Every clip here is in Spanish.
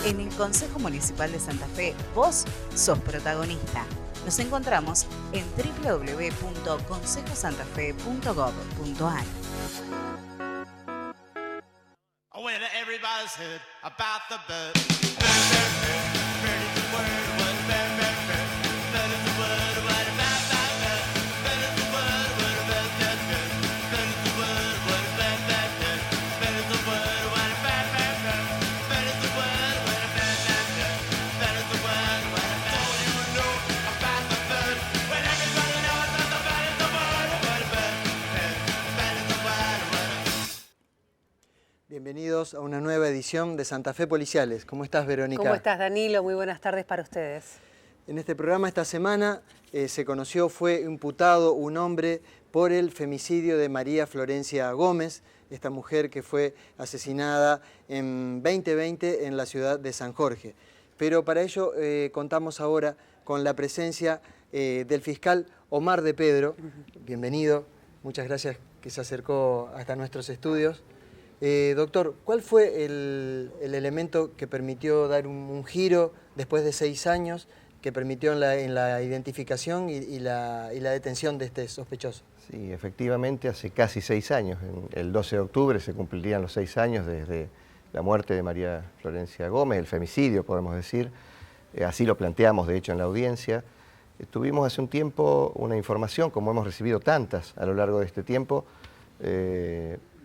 En el Consejo Municipal de Santa Fe, vos sos protagonista. Nos encontramos en www.consejosantafe.gov.ar. When everybody's heard about the bird. Bird, bird, bird, bird is the word, what a bird, bird, bird. Bird is the word, what a bird, bird, bird. Bird is the word, what a bird, bird, bird. Bird is the word, what a bird, bird, bird. Bird is the word, what a bird, bird, bird. Bird is the word, what a bird, bird, bird. Bird is the word, what a bird. All you know about the bird. When everybody knows that the bird is the word, what a bird, bird. Bird is the word, what a. Bienvenidos a una nueva edición de Santa Fe Policiales. ¿Cómo estás, Verónica? ¿Cómo estás, Danilo? Muy buenas tardes para ustedes. En este programa esta semana se conoció, fue imputado un hombre por el femicidio de María Florencia Gómez, esta mujer que fue asesinada en 2020 en la ciudad de San Jorge. Pero para ello contamos ahora con la presencia del fiscal Omar de Pedro. Bienvenido, muchas gracias que se acercó hasta nuestros estudios. Doctor, ¿cuál fue el elemento que permitió dar un giro después de 6 años, que permitió en la identificación y la detención de este sospechoso? Sí, efectivamente, hace casi 6 años, el 12 de octubre se cumplirían los 6 años desde la muerte de María Florencia Gómez, el femicidio, podemos decir. Así lo planteamos, de hecho, en la audiencia. Tuvimos hace un tiempo una información, como hemos recibido tantas a lo largo de este tiempo,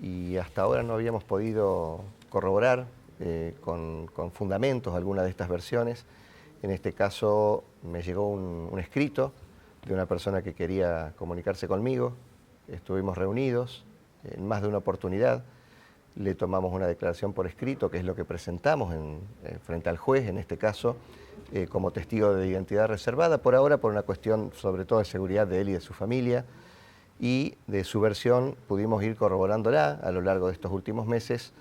y hasta ahora no habíamos podido corroborar con fundamentos alguna de estas versiones. En este caso me llegó un escrito de una persona que quería comunicarse conmigo. Estuvimos reunidos en más de una oportunidad. Le tomamos una declaración por escrito, que es lo que presentamos frente al juez, en este caso, como testigo de identidad reservada, por ahora por una cuestión sobre todo de seguridad de él y de su familia. Y de su versión pudimos ir corroborándola a lo largo de estos últimos meses,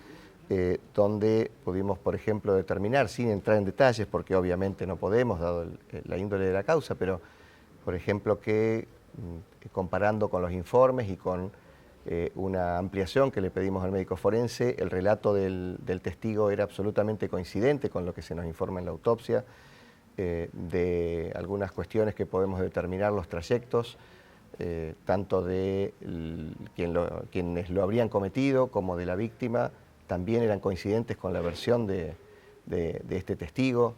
donde pudimos, por ejemplo, determinar, sin entrar en detalles, porque obviamente no podemos, dado la índole de la causa, pero, por ejemplo, que comparando con los informes y con una ampliación que le pedimos al médico forense, el relato del testigo era absolutamente coincidente con lo que se nos informa en la autopsia, de algunas cuestiones que podemos determinar los trayectos, tanto de quienes lo habrían cometido como de la víctima, también eran coincidentes con la versión de este testigo.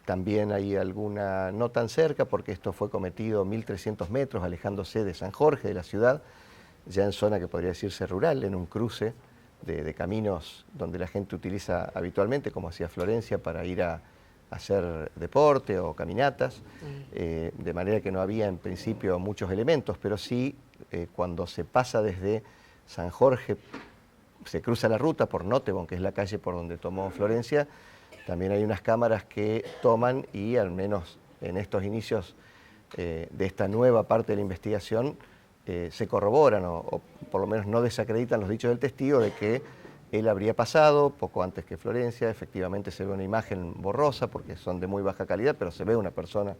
También hay alguna no tan cerca, porque esto fue cometido 1.300 metros, alejándose de San Jorge, de la ciudad, ya en zona que podría decirse rural, en un cruce de caminos donde la gente utiliza habitualmente, como hacía Florencia, para ir a hacer deporte o caminatas, de manera que no había en principio muchos elementos, pero sí cuando se pasa desde San Jorge, se cruza la ruta por Notebon, que es la calle por donde tomó Florencia, también hay unas cámaras que toman y al menos en estos inicios de esta nueva parte de la investigación se corroboran o por lo menos no desacreditan los dichos del testigo de que él habría pasado poco antes que Florencia. Efectivamente se ve una imagen borrosa porque son de muy baja calidad, pero se ve una persona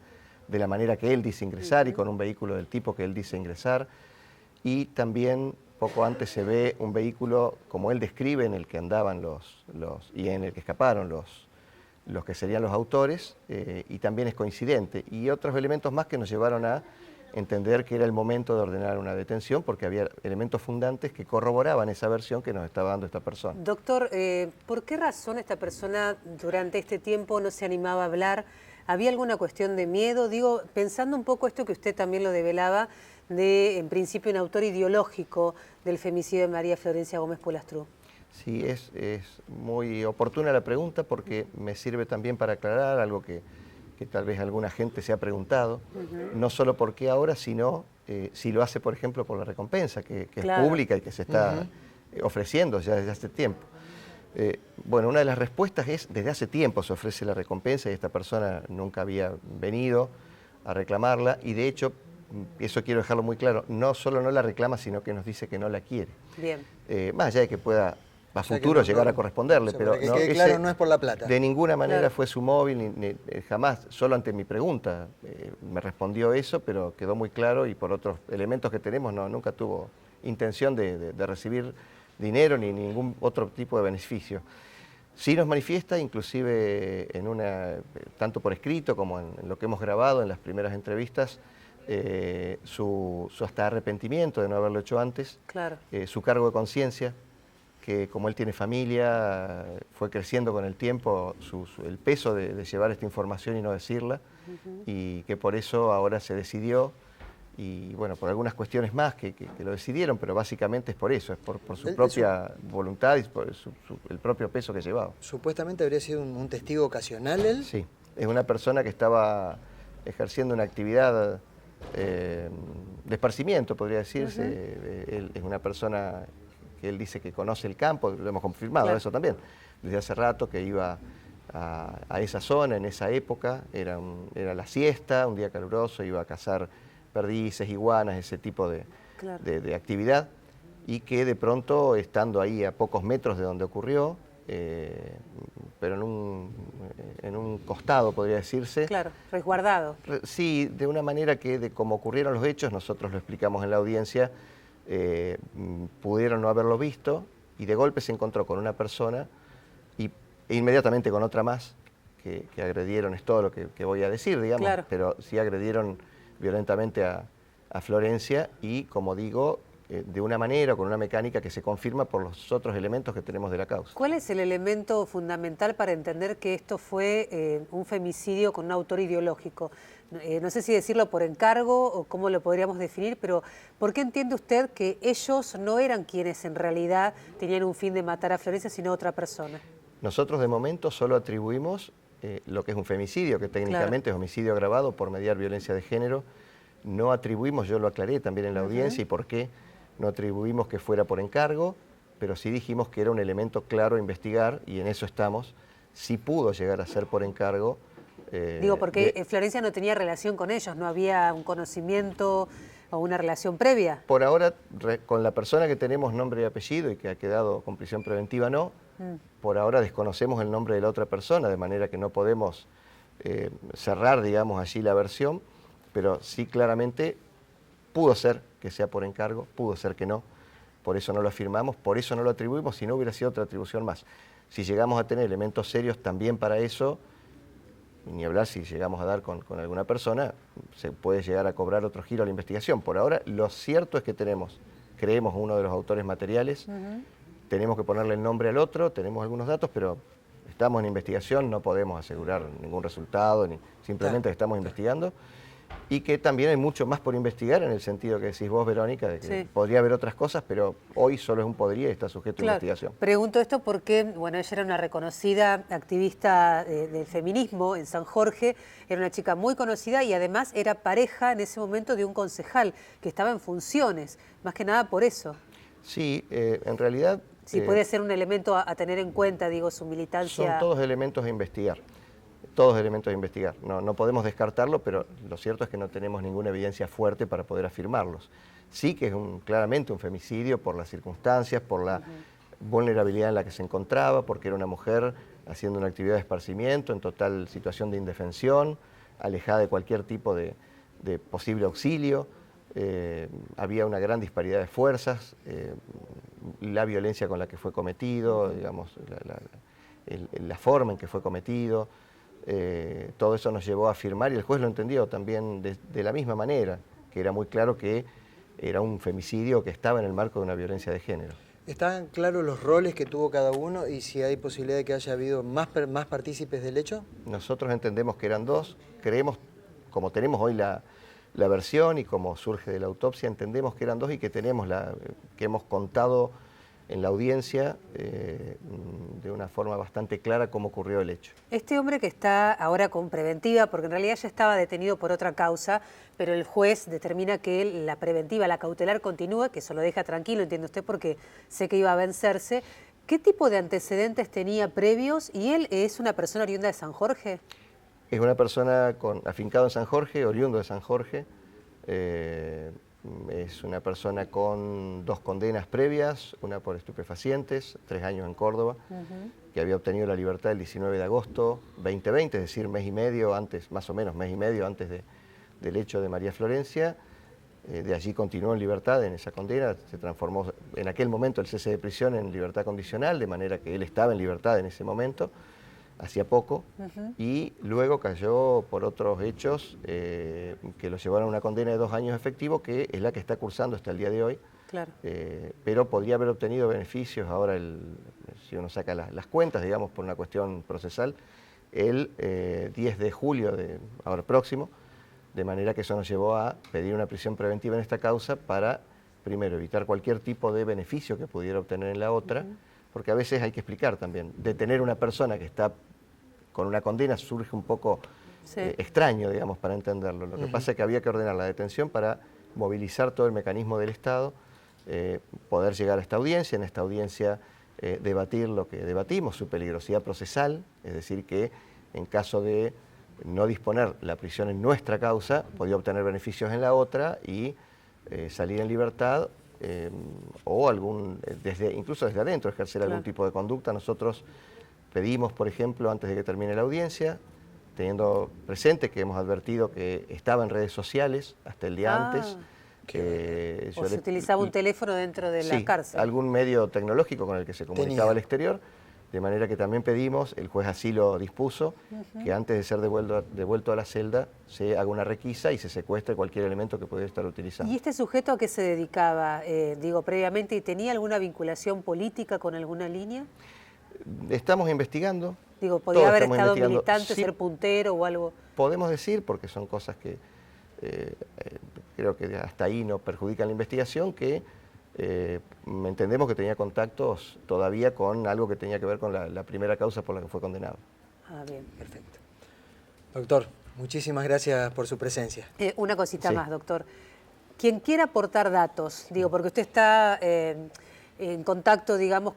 de la manera que él dice ingresar y con un vehículo del tipo que él dice ingresar. Y también poco antes se ve un vehículo como él describe en el que andaban y en el que escaparon los que serían los autores, y también es coincidente. Y otros elementos más que nos llevaron a entender que era el momento de ordenar una detención porque había elementos fundantes que corroboraban esa versión que nos estaba dando esta persona. Doctor, ¿por qué razón esta persona durante este tiempo no se animaba a hablar? ¿Había alguna cuestión de miedo? Digo, pensando un poco esto que usted también lo develaba, de en principio un autor ideológico del femicidio de María Florencia Gómez Polastrú. Sí, es muy oportuna la pregunta porque me sirve también para aclarar algo que tal vez alguna gente se ha preguntado, no solo por qué ahora, sino si lo hace, por ejemplo, por la recompensa, que Claro. es pública y que se está ofreciendo ya desde hace tiempo. Bueno, una de las respuestas es, desde hace tiempo se ofrece la recompensa y esta persona nunca había venido a reclamarla y de hecho, eso quiero dejarlo muy claro, no solo no la reclama, sino que nos dice que no la quiere. Bien. Más allá de que pueda a futuro llegar a corresponderle, pero que quede claro, no es por la plata. De ninguna manera Claro. fue su móvil, jamás, solo ante mi pregunta me respondió eso, pero quedó muy claro y por otros elementos que tenemos nunca tuvo intención de recibir dinero ni ningún otro tipo de beneficio. Sí nos manifiesta, inclusive tanto por escrito como en lo que hemos grabado en las primeras entrevistas, su hasta arrepentimiento de no haberlo hecho antes, Claro. su cargo de conciencia, que como él tiene familia, fue creciendo con el tiempo el peso de llevar esta información y no decirla, y que por eso ahora se decidió, y bueno, por algunas cuestiones más que lo decidieron, pero básicamente es por eso, es por su propia voluntad y por el propio peso que llevaba. Supuestamente habría sido un testigo ocasional él. Sí, es una persona que estaba ejerciendo una actividad de esparcimiento, podría decirse. Él es una persona que él dice que conoce el campo, lo hemos confirmado, claro, eso también, desde hace rato que iba a esa zona, en esa época, era la siesta, un día caluroso, iba a cazar perdices, iguanas, ese tipo claro, de actividad, y que de pronto, estando ahí a pocos metros de donde ocurrió, pero en un costado, podría decirse. Claro, resguardado. Sí, de una manera que, de cómo ocurrieron los hechos, nosotros lo explicamos en la audiencia, pudieron no haberlo visto, y de golpe se encontró con una persona e inmediatamente con otra más, que agredieron, es todo lo que voy a decir, digamos, claro, pero sí agredieron violentamente a Florencia, y como digo, de una manera, con una mecánica que se confirma por los otros elementos que tenemos de la causa. ¿Cuál es el elemento fundamental para entender que esto fue un femicidio con un autor ideológico? No sé si decirlo por encargo o cómo lo podríamos definir, pero ¿por qué entiende usted que ellos no eran quienes en realidad tenían un fin de matar a Florencia, sino otra persona? Nosotros de momento solo atribuimos lo que es un femicidio, que técnicamente claro, es homicidio agravado por mediar violencia de género. No atribuimos, yo lo aclaré también en la audiencia, y por qué no atribuimos que fuera por encargo, pero sí dijimos que era un elemento claro a investigar, y en eso estamos. Sí pudo llegar a ser por encargo. Digo, porque Florencia no tenía relación con ellos, no había un conocimiento o una relación previa. Por ahora, con la persona que tenemos nombre y apellido y que ha quedado con prisión preventiva, no. Por ahora desconocemos el nombre de la otra persona, de manera que no podemos cerrar, digamos, allí la versión, pero sí claramente pudo ser que sea por encargo, pudo ser que no, por eso no lo afirmamos, por eso no lo atribuimos, si no hubiera sido otra atribución más. Si llegamos a tener elementos serios también para eso, ni hablar si llegamos a dar con alguna persona, se puede llegar a cobrar otro giro a la investigación. Por ahora, lo cierto es que creemos uno de los autores materiales, tenemos que ponerle el nombre al otro, tenemos algunos datos, pero estamos en investigación, no podemos asegurar ningún resultado, simplemente estamos investigando. Y que también hay mucho más por investigar, en el sentido que decís vos, Verónica, de que podría haber otras cosas, pero hoy solo es un podría y está sujeto a investigación. Pregunto esto porque, bueno, ella era una reconocida activista del feminismo en San Jorge, era una chica muy conocida y además era pareja en ese momento de un concejal que estaba en funciones, más que nada por eso. Sí, en realidad... Sí, puede ser un elemento a tener en cuenta, digo, su militancia. Son todos elementos a investigar. Todos elementos a investigar. No podemos descartarlo, pero lo cierto es que no tenemos ninguna evidencia fuerte para poder afirmarlos. Sí que es claramente un femicidio por las circunstancias, por la vulnerabilidad en la que se encontraba, porque era una mujer haciendo una actividad de esparcimiento, en total situación de indefensión, alejada de cualquier tipo de posible auxilio. Había una gran disparidad de fuerzas, la violencia con la que fue cometido, digamos, la forma en que fue cometido. Todo eso nos llevó a afirmar, y el juez lo entendió también de la misma manera, que era muy claro que era un femicidio que estaba en el marco de una violencia de género. ¿Están claros los roles que tuvo cada uno y si hay posibilidad de que haya habido más partícipes del hecho? Nosotros entendemos que eran dos, creemos, como tenemos hoy la versión y como surge de la autopsia, entendemos que eran dos y que que hemos contado en la audiencia de una forma bastante clara cómo ocurrió el hecho. Este hombre que está ahora con preventiva, porque en realidad ya estaba detenido por otra causa, pero el juez determina que la preventiva, la cautelar continúa, que eso lo deja tranquilo, entiende usted, porque sé que iba a vencerse. ¿Qué tipo de antecedentes tenía previos? ¿Y él es una persona oriunda de San Jorge? Es una persona afincado en San Jorge, oriundo de San Jorge. Es una persona con 2 condenas previas, una por estupefacientes, 3 años en Córdoba, que había obtenido la libertad el 19 de agosto 2020, es decir, mes y medio antes, más o menos mes y medio antes del hecho de María Florencia. De allí continuó en libertad en esa condena, se transformó en aquel momento el cese de prisión en libertad condicional, de manera que él estaba en libertad en ese momento, hacía poco, y luego cayó por otros hechos que lo llevaron a una condena de 2 años efectivos, que es la que está cursando hasta el día de hoy. Claro. Pero podría haber obtenido beneficios ahora, si uno saca las cuentas, digamos, por una cuestión procesal, el 10 de julio, ahora próximo, de manera que eso nos llevó a pedir una prisión preventiva en esta causa para, primero, evitar cualquier tipo de beneficio que pudiera obtener en la otra, porque a veces hay que explicar también, detener a una persona que está con una condena surge un poco extraño, digamos, para entenderlo. Lo que pasa es que había que ordenar la detención para movilizar todo el mecanismo del Estado, poder llegar a esta audiencia, en esta audiencia debatir lo que debatimos, su peligrosidad procesal, es decir, que en caso de no disponer la prisión en nuestra causa, podía obtener beneficios en la otra y salir en libertad o incluso desde adentro ejercer algún tipo de conducta. Nosotros pedimos, por ejemplo, antes de que termine la audiencia, teniendo presente que hemos advertido que estaba en redes sociales hasta el día antes. O se utilizaba un teléfono dentro de la cárcel. Algún medio tecnológico con el que se comunicaba al exterior. De manera que también pedimos, el juez así lo dispuso, que antes de ser devuelto a la celda se haga una requisa y se secuestre cualquier elemento que pudiera estar utilizando. ¿Y este sujeto a qué se dedicaba, previamente, y tenía alguna vinculación política con alguna línea? Estamos investigando. ¿Podría haber estado militante, ser puntero o algo? Podemos decir, porque son cosas que creo que hasta ahí no perjudican la investigación, que entendemos que tenía contactos todavía con algo que tenía que ver con la primera causa por la que fue condenado. Bien, perfecto. Doctor, muchísimas gracias por su presencia. Una cosita más, doctor. Quien quiera aportar datos, porque usted está en contacto, digamos,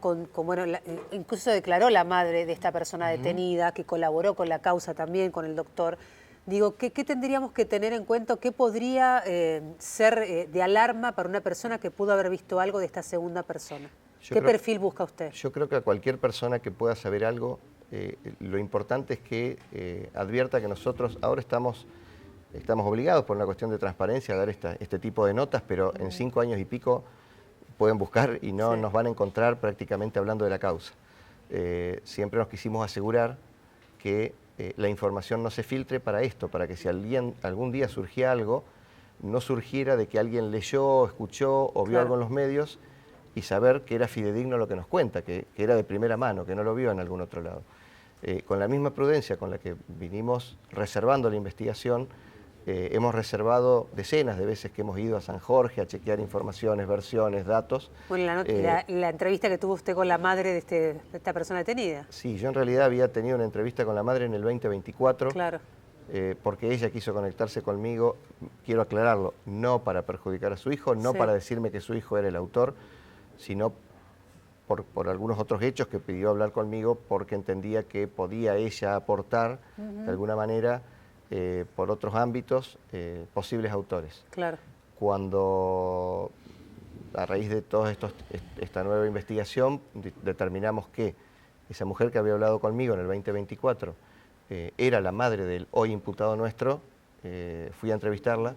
incluso declaró la madre de esta persona detenida, que colaboró con la causa también, con el doctor. ¿Qué tendríamos que tener en cuenta? ¿Qué podría ser de alarma para una persona que pudo haber visto algo de esta segunda persona? ¿Qué perfil busca usted? Yo creo que a cualquier persona que pueda saber algo, lo importante es que advierta que nosotros ahora estamos obligados por una cuestión de transparencia a dar este tipo de notas, pero en 5 años y pico pueden buscar y no nos van a encontrar prácticamente hablando de la causa. Siempre nos quisimos asegurar que la información no se filtre para esto, para que si algún día surgía algo, no surgiera de que alguien leyó, escuchó o vio algo en los medios y saber que era fidedigno lo que nos cuenta, que era de primera mano, que no lo vio en algún otro lado. Con la misma prudencia con la que vinimos reservando la investigación, hemos reservado decenas de veces que hemos ido a San Jorge a chequear informaciones, versiones, datos. Bueno, la entrevista que tuvo usted con la madre de esta persona detenida. Sí, yo en realidad había tenido una entrevista con la madre en el 2024. Claro. Porque ella quiso conectarse conmigo, quiero aclararlo, no para perjudicar a su hijo, no para decirme que su hijo era el autor, sino por algunos otros hechos que pidió hablar conmigo porque entendía que podía ella aportar de alguna manera por otros ámbitos posibles autores. Claro. Cuando a raíz de toda esta nueva investigación determinamos que esa mujer que había hablado conmigo en el 2024 era la madre del hoy imputado nuestro, fui a entrevistarla,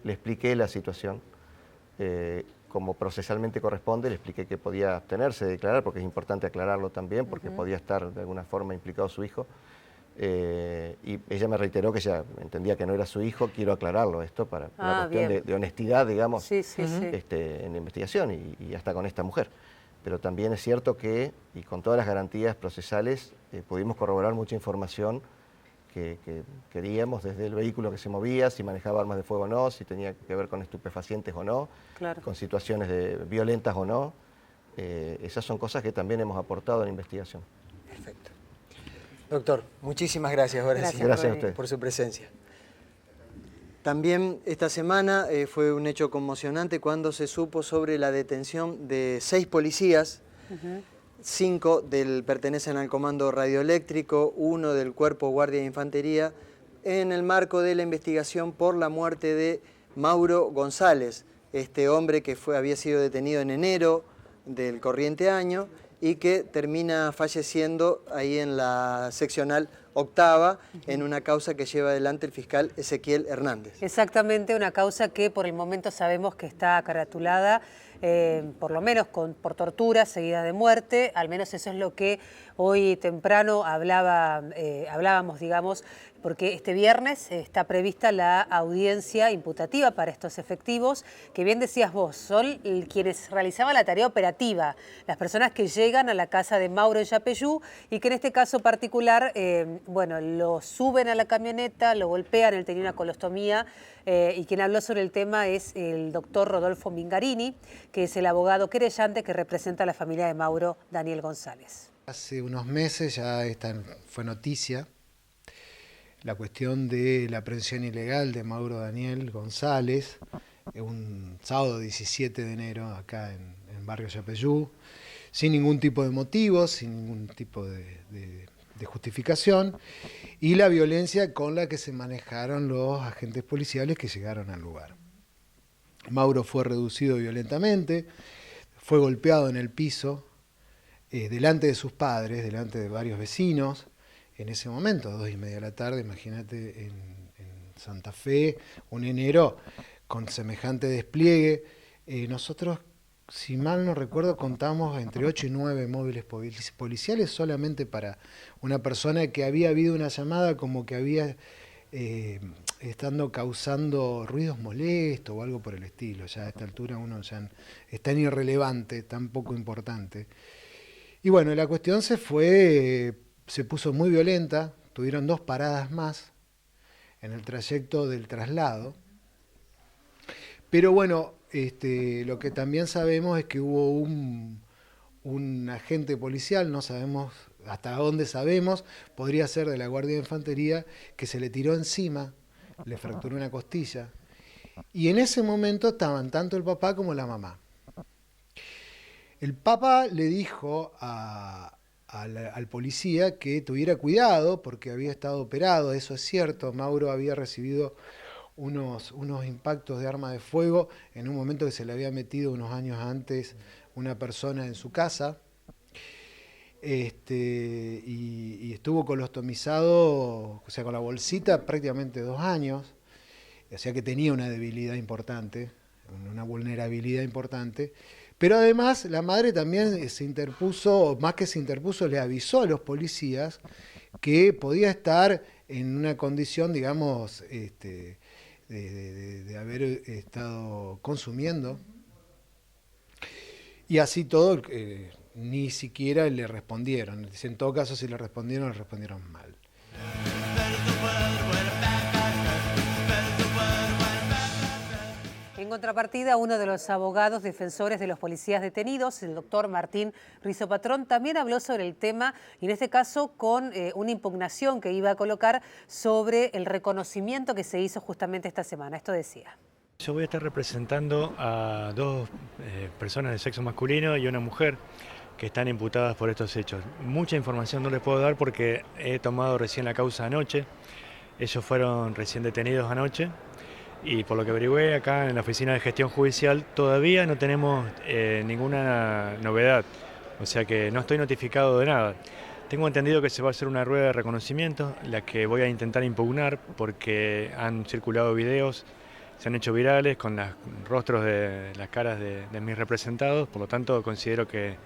le expliqué la situación, como procesalmente corresponde, le expliqué que podía abstenerse de declarar, porque es importante aclararlo también, porque podía estar de alguna forma implicado su hijo, y ella me reiteró que ella entendía que no era su hijo. Quiero aclararlo esto para una cuestión de honestidad, digamos, en la investigación y hasta con esta mujer. Pero también es cierto que, y con todas las garantías procesales, pudimos corroborar mucha información que queríamos, desde el vehículo que se movía, si manejaba armas de fuego o no, si tenía que ver con estupefacientes o no, con situaciones violentas o no. Esas son cosas que también hemos aportado a la investigación. Perfecto. Doctor, muchísimas gracias. Gracias a usted por su presencia. También esta semana fue un hecho conmocionante cuando se supo sobre la detención de 6 policías, 5 pertenecen al Comando Radioeléctrico, 1 del Cuerpo Guardia de Infantería, en el marco de la investigación por la muerte de Mauro González, este hombre que había sido detenido en enero del corriente año y que termina falleciendo ahí en la seccional octava en una causa que lleva adelante el fiscal Ezequiel Hernández. Exactamente, una causa que por el momento sabemos que está caratulada, por lo menos por tortura seguida de muerte. Al menos eso es lo que hoy temprano hablábamos, digamos, porque este viernes está prevista la audiencia imputativa para estos efectivos, que bien decías vos, son quienes realizaban la tarea operativa, las personas que llegan a la casa de Mauro en Yapeyú y que en este caso particular, bueno, lo suben a la camioneta, lo golpean, él tenía una colostomía, y quien habló sobre el tema es el doctor Rodolfo Mingarini, que es el abogado querellante que representa a la familia de Mauro Daniel González. Hace unos meses ya fue noticia la cuestión de la aprehensión ilegal de Mauro Daniel González, un sábado 17 de enero acá en Barrio Yapeyú, sin ningún tipo de motivo, sin ningún tipo de justificación, y la violencia con la que se manejaron los agentes policiales que llegaron al lugar. Mauro fue reducido violentamente, fue golpeado en el piso, delante de sus padres, delante de varios vecinos. En ese momento, 2:30 de la tarde, imagínate, en Santa Fe, un enero con semejante despliegue. Nosotros, si mal no recuerdo, contamos entre 8 y 9 móviles policiales solamente para una persona que había habido una llamada como que había estando causando ruidos molestos o algo por el estilo. Ya a esta altura uno ya es tan irrelevante, tan poco importante. Y bueno, la cuestión se puso muy violenta, tuvieron 2 paradas más en el trayecto del traslado. Pero bueno, lo que también sabemos es que hubo un agente policial, no sabemos hasta dónde sabemos, podría ser de la Guardia de Infantería, que se le tiró encima, le fracturó una costilla. Y en ese momento estaban tanto el papá como la mamá. El papá le dijo al policía que tuviera cuidado porque había estado operado, eso es cierto. Mauro había recibido unos impactos de arma de fuego en un momento que se le había metido unos años antes una persona en su casa, y estuvo colostomizado, o sea, con la bolsita prácticamente 2 años, o sea que tenía una debilidad importante, una vulnerabilidad importante. Pero además la madre también se interpuso, más que se interpuso, le avisó a los policías que podía estar en una condición, digamos, de haber estado consumiendo. Y así todo, ni siquiera le respondieron. En todo caso, si le respondieron mal. En contrapartida, uno de los abogados defensores de los policías detenidos, el doctor Martín Rizopatrón, también habló sobre el tema, y en este caso con una impugnación que iba a colocar sobre el reconocimiento que se hizo justamente esta semana. Esto decía. Yo voy a estar representando a 2 personas de sexo masculino y una mujer que están imputadas por estos hechos. Mucha información no les puedo dar porque he tomado recién la causa anoche. Ellos fueron recién detenidos anoche. Y por lo que averigüé acá en la Oficina de Gestión Judicial, todavía no tenemos ninguna novedad, o sea que no estoy notificado de nada. Tengo entendido que se va a hacer una rueda de reconocimiento, la que voy a intentar impugnar porque han circulado videos, se han hecho virales con los rostros de las caras de mis representados, por lo tanto considero que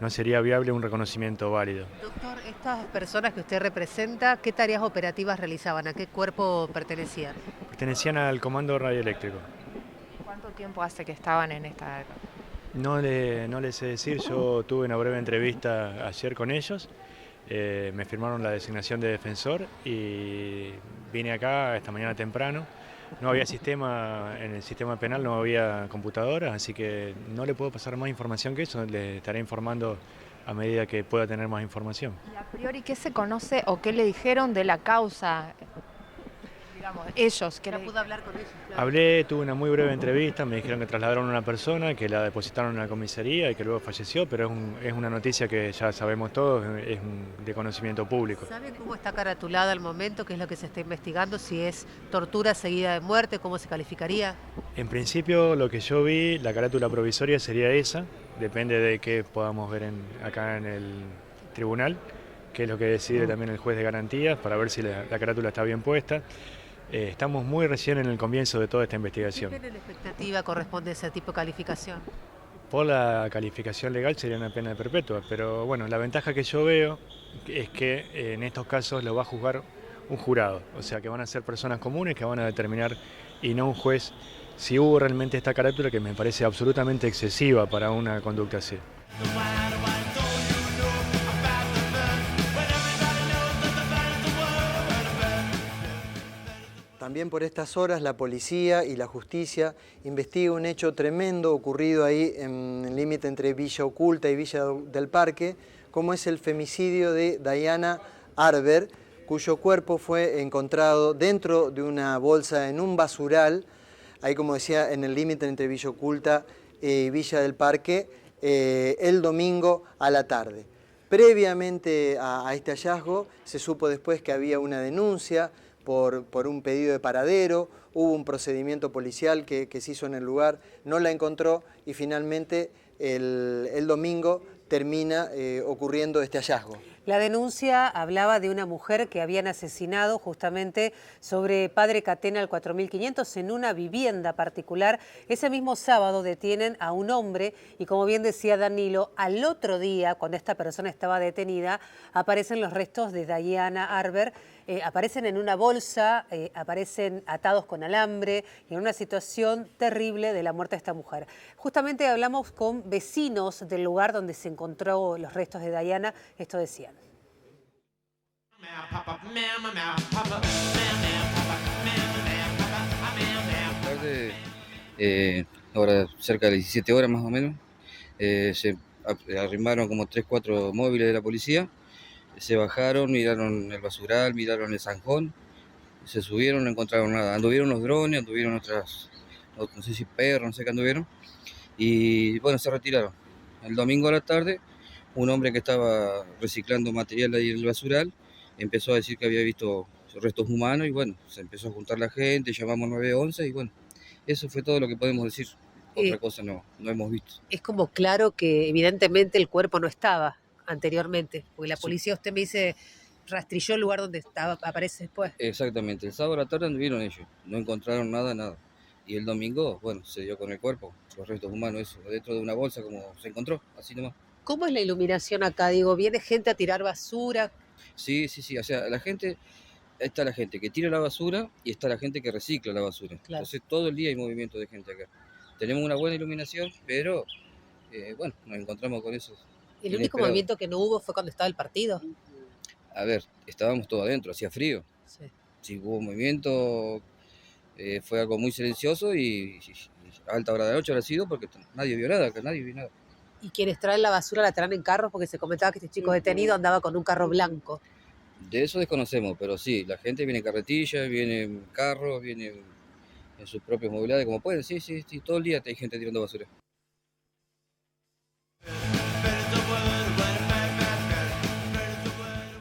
no sería viable un reconocimiento válido. Doctor, estas personas que usted representa, ¿qué tareas operativas realizaban? ¿A qué cuerpo pertenecían? Pertenecían al Comando Radioeléctrico. ¿Cuánto tiempo hace que estaban en esta...? No les sé decir, yo tuve una breve entrevista ayer con ellos, me firmaron la designación de defensor y vine acá esta mañana temprano. No había sistema, en el sistema penal no había computadoras, así que no le puedo pasar más información que eso, le estaré informando a medida que pueda tener más información. ¿Y a priori qué se conoce o qué le dijeron de la causa? Digamos, ellos. ¿Ya pudo hablar con ellos? Claro. Hablé, tuve una muy breve entrevista, me dijeron que trasladaron a una persona, que la depositaron en la comisaría y que luego falleció, pero es una noticia que ya sabemos todos, es de conocimiento público. ¿Saben cómo está caratulada al momento? ¿Qué es lo que se está investigando? Si es tortura seguida de muerte, ¿cómo se calificaría? En principio, lo que yo vi, la carátula provisoria sería esa, depende de qué podamos ver acá en el tribunal. que es lo que decide también el juez de garantías, para ver si la carátula está bien puesta. Estamos muy recién en el comienzo de toda esta investigación. ¿Qué pena de expectativa corresponde a ese tipo de calificación? Por la calificación legal sería una pena perpetua, pero bueno, la ventaja que yo veo es que en estos casos lo va a juzgar un jurado, o sea que van a ser personas comunes que van a determinar y no un juez si hubo realmente esta carátula, que me parece absolutamente excesiva para una conducta así. También por estas horas la policía y la justicia investiga un hecho tremendo ocurrido ahí en el límite entre Villa Oculta y Villa del Parque, como es el femicidio de Diana Arber, cuyo cuerpo fue encontrado dentro de una bolsa en un basural, ahí como decía, en el límite entre Villa Oculta y Villa del Parque, el domingo a la tarde. Previamente a este hallazgo se supo después que había una denuncia por un pedido de paradero, hubo un procedimiento policial que se hizo en el lugar, no la encontró y finalmente el domingo termina ocurriendo este hallazgo. La denuncia hablaba de una mujer que habían asesinado justamente sobre Padre Catena al 4500 en una vivienda particular. Ese mismo sábado detienen a un hombre y, como bien decía Danilo, al otro día, cuando esta persona estaba detenida, aparecen los restos de Diana Arber, aparecen en una bolsa, aparecen atados con alambre y en una situación terrible de la muerte de esta mujer. Justamente hablamos con vecinos del lugar donde se encontró los restos de Diana, esto decían. Ahora cerca de las 17 horas más o menos, se arrimaron como 3-4 móviles de la policía, se bajaron, miraron el basural, miraron el zanjón, se subieron, no encontraron nada. Anduvieron los drones, anduvieron otras, no sé si perros, no sé qué anduvieron, y bueno, se retiraron. El domingo a la tarde, un hombre que estaba reciclando material ahí en el basural empezó a decir que había visto restos humanos y bueno, se empezó a juntar la gente, llamamos 911 y bueno, eso fue todo lo que podemos decir. Otra cosa no hemos visto. Es como claro que evidentemente el cuerpo no estaba anteriormente, porque la policía, usted me dice, rastrilló el lugar donde estaba, aparece después. Exactamente, el sábado a la tarde anduvieron ellos, no encontraron nada. Y el domingo, bueno, se dio con el cuerpo, los restos humanos, eso, dentro de una bolsa como se encontró, así nomás. ¿Cómo es la iluminación acá? Digo, ¿viene gente a tirar basura? Sí, o sea, está la gente que tira la basura y está la gente que recicla la basura. Claro. Entonces todo el día hay movimiento de gente acá. Tenemos una buena iluminación, pero bueno, nos encontramos con eso. El único movimiento que no hubo fue cuando estaba el partido. A ver, estábamos todos adentro, hacía frío. Sí. Si hubo movimiento, fue algo muy silencioso y a alta hora de la noche habrá sido porque nadie vio nada, Y quienes traen la basura la traen en carros, porque se comentaba que este chico detenido andaba con un carro blanco. De eso desconocemos, pero sí, la gente viene en carretilla, viene en carros, viene en sus propios movilidades, como pueden, sí, todo el día hay gente tirando basura.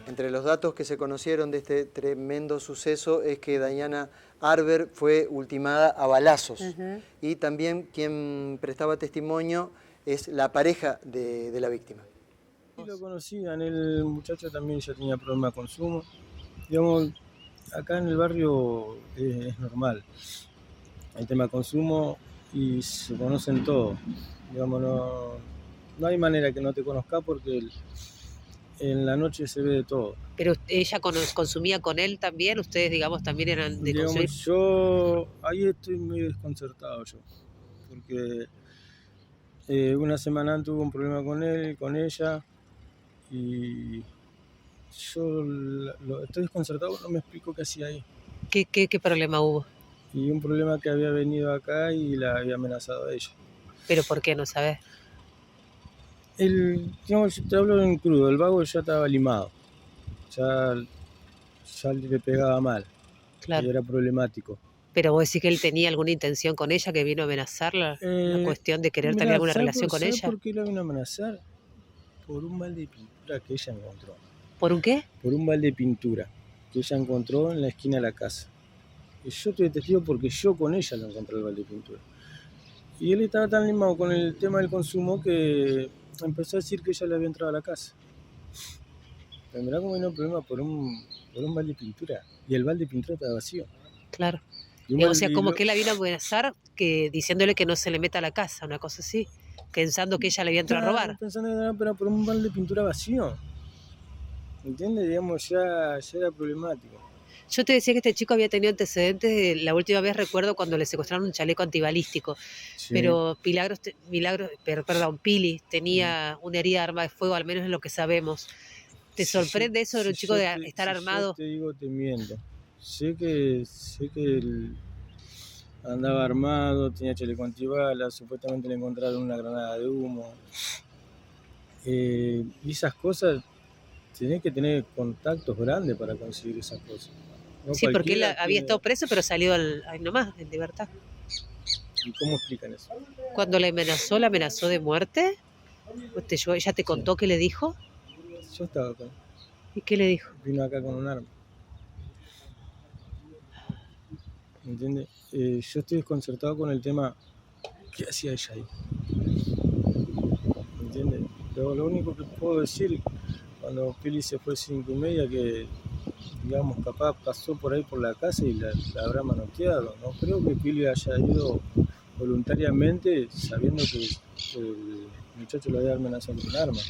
Entre los datos que se conocieron de este tremendo suceso es que Diana Arber fue ultimada a balazos. Y también quien prestaba testimonio es la pareja de la víctima. Sí, lo conocían, el muchacho también ya tenía problemas de consumo. Digamos, acá en el barrio es normal. Hay tema de consumo y se conocen todos. Digamos, no hay manera que no te conozca porque en la noche se ve de todo. Pero ella consumía con él también, ustedes, digamos, también eran de consumir. Yo ahí estoy muy desconcertado yo, porque una semana antes tuve un problema con él, con ella, y yo estoy desconcertado, no me explico qué hacía ahí. ¿Qué problema hubo? Y un problema que había venido acá y la había amenazado a ella. ¿Pero por qué, no sabes? Digamos, yo te hablo en crudo, el vago ya estaba limado, ya le pegaba mal, Claro. Y era problemático. Pero vos decís que él tenía alguna intención con ella, que vino a amenazarla, una cuestión de querer tener alguna relación con ella. ¿Por qué la vino a amenazar? Por un balde de pintura que ella encontró. ¿Por un qué? Por un balde de pintura que ella encontró en la esquina de la casa. Y yo estoy testigo porque yo con ella lo encontré el balde de pintura. Y él estaba tan limado con el tema del consumo que empezó a decir que ella le había entrado a la casa. Mirá cómo vino el problema por un balde de pintura. Y el balde de pintura estaba vacío. Claro. Y un O sea, balde- como que él la vino a amenazar diciéndole que no se le meta a la casa, una cosa así, pensando que ella le había entrado a robar. Pensando que era pero por un balde de pintura vacío. ¿Entiendes? Digamos, ya era problemático. Yo te decía que este chico había tenido antecedentes, la última vez recuerdo cuando le secuestraron un chaleco antibalístico, Sí. pero Pili tenía una herida de arma de fuego, al menos en lo que sabemos. ¿Te sorprende eso de un chico de estar armado? Yo te digo, te miento. Sé que él andaba armado, tenía chaleco antibalas, supuestamente le encontraron una granada de humo. Y esas cosas, tenés que tener contactos grandes para conseguir esas cosas. No Sí, porque él cualquiera había tiene- estado preso, pero salió ahí nomás, en libertad. ¿Y cómo explican eso? Cuando la amenazó de muerte, ¿ella te contó qué le dijo? Yo estaba acá, ¿Y qué le dijo? vino acá con un arma. ¿Entiendes? Yo estoy desconcertado con el tema, ¿qué hacía ella ahí? ¿Entiendes? Lo único que puedo decir, cuando Pili se fue 5:30, que digamos capaz pasó por ahí por la casa y la habrá manoteado. No creo que Pili haya ido voluntariamente sabiendo que el muchacho lo había amenazado con un arma.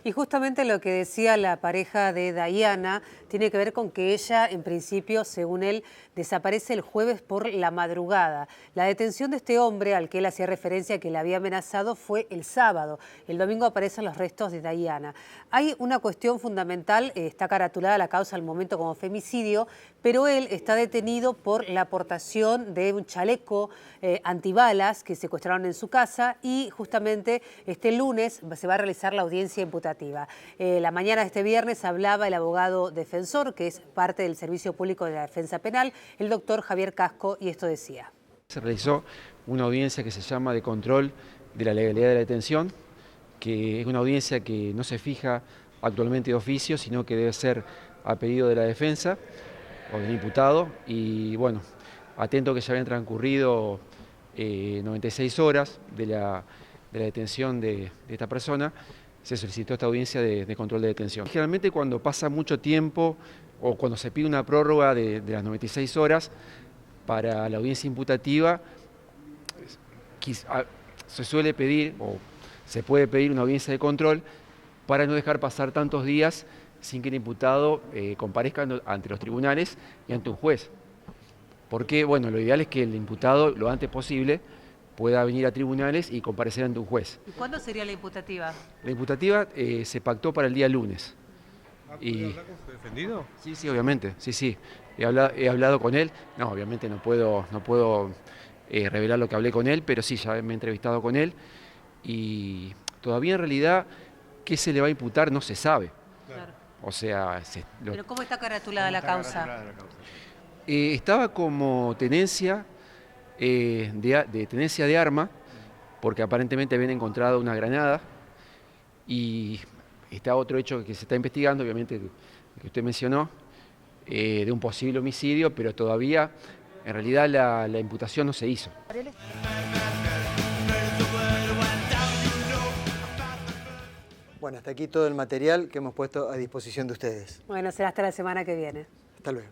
Y justamente lo que decía la pareja de Dayana tiene que ver con que ella, en principio, según él, desaparece el jueves por la madrugada. La detención de este hombre, al que él hacía referencia que le había amenazado, fue el sábado. El domingo aparecen los restos de Dayana. Hay una cuestión fundamental, está caratulada la causa al momento como femicidio, pero él está detenido por la aportación de un chaleco antibalas que secuestraron en su casa y justamente este lunes se va a realizar la audiencia imputativa. La mañana de este viernes hablaba el abogado defensor, que es parte del Servicio Público de la Defensa Penal, el doctor Javier Casco, y esto decía. Se realizó una audiencia que se llama de control de la legalidad de la detención, que es una audiencia que no se fija actualmente de oficio, sino que debe ser a pedido de la defensa o del imputado. Y bueno, atento que ya habían transcurrido 96 horas de la detención de esta persona, se solicitó esta audiencia de control de detención. Generalmente cuando pasa mucho tiempo o cuando se pide una prórroga de las 96 horas para la audiencia imputativa, se suele pedir o se puede pedir una audiencia de control para no dejar pasar tantos días sin que el imputado comparezca ante los tribunales y ante un juez. Porque, bueno, lo ideal es que el imputado lo antes posible pueda venir a tribunales y comparecer ante un juez. ¿Y cuándo sería la imputativa? La imputativa se pactó para el día lunes. ¿Puede hablar con su defendido? Sí, obviamente, sí. He hablado con él. No, obviamente no puedo revelar lo que hablé con él, pero sí, ya me he entrevistado con él. Y todavía en realidad qué se le va a imputar no se sabe. Claro. O sea... ¿Pero cómo está caratulada la causa? Estaba como tenencia de tenencia de arma, porque aparentemente habían encontrado una granada, y está otro hecho que se está investigando, obviamente, que usted mencionó, de un posible homicidio, pero todavía, en realidad, la imputación no se hizo. Bueno, hasta aquí todo el material que hemos puesto a disposición de ustedes. Bueno, será hasta la semana que viene. Hasta luego.